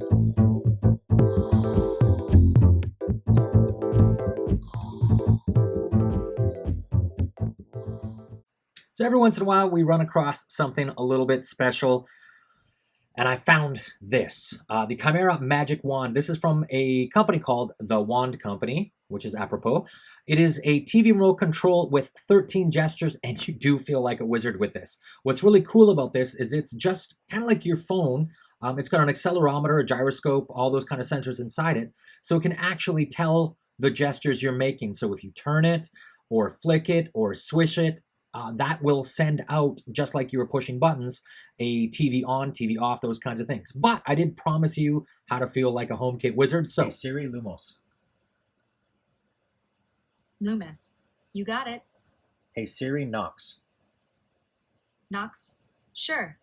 So every once in a while, we run across something a little bit special, and I found this, the Kymera Magic Wand. This is from a company called The Wand Company, which is apropos. It is a TV remote control with 13 gestures, and you do feel like a wizard with this. What's really cool about this is it's just kind of like your phone. It's got an accelerometer, a gyroscope, all those kind of sensors inside it, so it can actually tell the gestures you're making. So if you turn it, or flick it, or swish it, that will send out, just like you were pushing buttons, a TV on, TV off, those kinds of things. But I did promise you how to feel like a HomeKit wizard, so... Hey Siri, Lumos. Loomis. You got it. Hey Siri, Knox. Knox. Sure.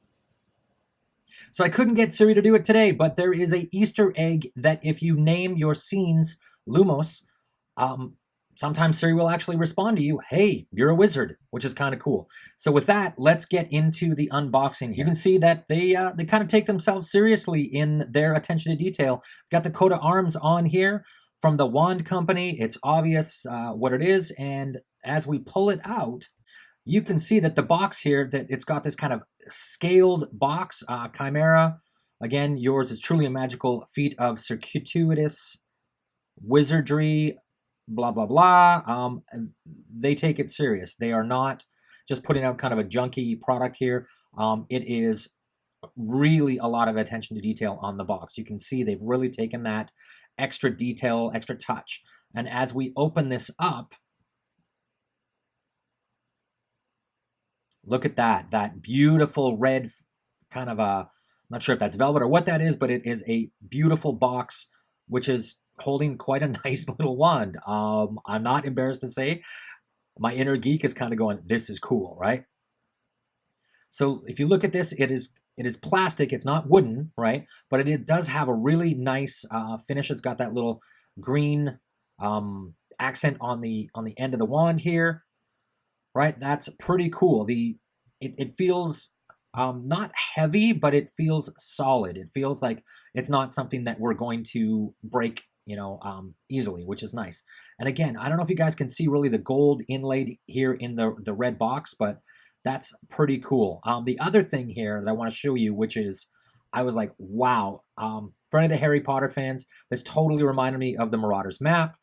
So I couldn't get Siri to do it today, but there is a Easter egg that if you name your scenes Lumos, sometimes Siri will actually respond to you, hey, you're a wizard, which is kind of cool. So with that, let's get into the unboxing here. You can see that they kind of take themselves seriously in their attention to detail. Got the coat of arms on here from the Wand Company. It's obvious what it is, and as we pull it out, you can see that the box here, that it's got this kind of scaled box. Kymera, again, yours is truly a magical feat of circuitous wizardry, blah, blah, blah. They take it serious. They are not just putting out kind of a junky product here. It is really a lot of attention to detail on the box. You can see they've really taken that extra detail, extra touch. And as we open this up, look at that beautiful red kind of I'm not sure if that's velvet or what that is, but it is a beautiful box, which is holding quite a nice little wand. I'm not embarrassed to say, my inner geek is kind of going, this is cool, right? So if you look at this, it is plastic. It's not wooden, right? But it does have a really nice finish. It's got that little green accent on the end of the wand here, right? That's pretty cool. It feels not heavy, but it feels solid. It feels like it's not something that we're going to break, easily, which is nice. And again, I don't know if you guys can see really the gold inlaid here in the red box, but that's pretty cool. The other thing here that I want to show you, which is, I was like, wow. For any of the Harry Potter fans, this totally reminded me of the Marauders map.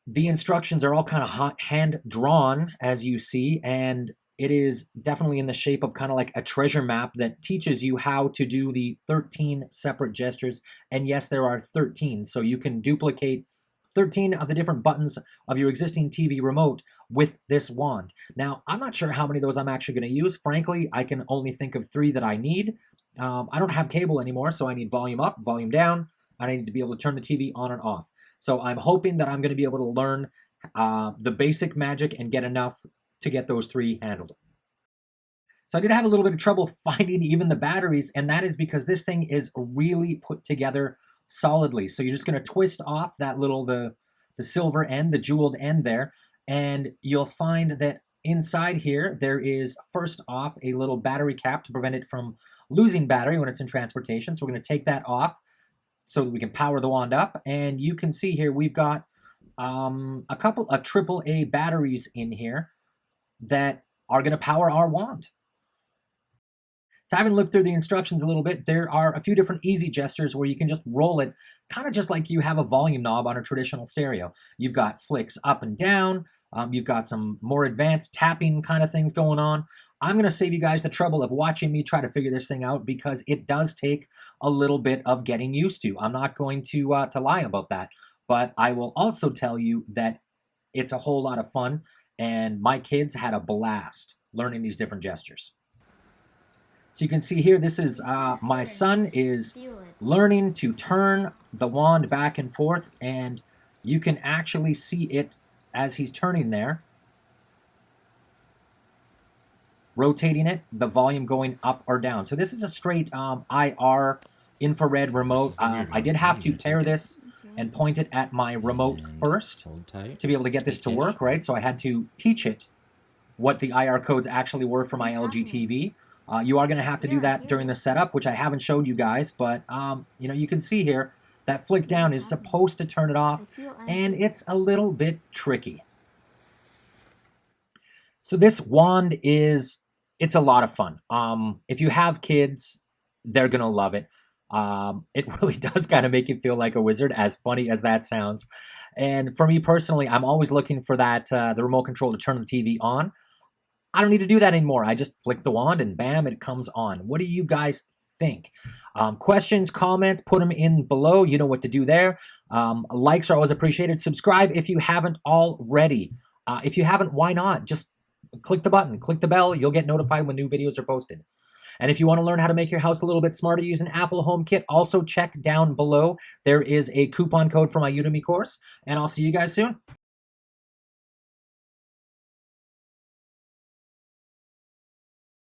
The instructions are all kind of hand-drawn, as you see, and it is definitely in the shape of kind of like a treasure map that teaches you how to do the 13 separate gestures. And yes, there are 13, so you can duplicate 13 of the different buttons of your existing TV remote with this wand. Now, I'm not sure how many of those I'm actually going to use. Frankly, I can only think of 3 that I need. I don't have cable anymore, so I need volume up, volume down, and I need to be able to turn the TV on and off. So I'm hoping that I'm going to be able to learn the basic magic and get enough to get those 3 handled. So I did have a little bit of trouble finding even the batteries, and that is because this thing is really put together solidly. So you're just going to twist off that little, the silver end, the jeweled end there, and you'll find that inside here there is, first off, a little battery cap to prevent it from losing battery when it's in transportation. So we're going to take that off so that we can power the wand up. And you can see here we've got a couple of AAA batteries in here that are going to power our wand. So having looked through the instructions a little bit, there are a few different easy gestures where you can just roll it, kind of just like you have a volume knob on a traditional stereo. You've got flicks up and down. You've got some more advanced tapping kind of things going on. I'm going to save you guys the trouble of watching me try to figure this thing out, because it does take a little bit of getting used to. I'm not going to lie about that, but I will also tell you that it's a whole lot of fun, and my kids had a blast learning these different gestures. So you can see here, this is my son is learning to turn the wand back and forth, and you can actually see it as he's turning there, rotating it, the volume going up or down. So this is a straight IR infrared remote. I did have to pair this and point it at my remote first to be able to get this to work, right? So I had to teach it what the IR codes actually were for my LG TV. You are going to have to do that during the setup, which I haven't showed you guys, but you can see here that flick down is supposed to turn it off, and it's a little bit tricky. So this wand it's a lot of fun. If you have kids, they're going to love it. It really does kind of make you feel like a wizard, as funny as that sounds. And for me personally, I'm always looking for that the remote control to turn the TV on. I don't need to do that anymore. I just flick the wand and bam, it comes on. What do you guys think? Questions, comments, put them in below. You know what to do there. Likes are always appreciated. Subscribe if you haven't already. If you haven't, why not? Just click the button, click the bell. You'll get notified when new videos are posted. And if you want to learn how to make your house a little bit smarter using Apple HomeKit, also check down below. There is a coupon code for my Udemy course, and I'll see you guys soon.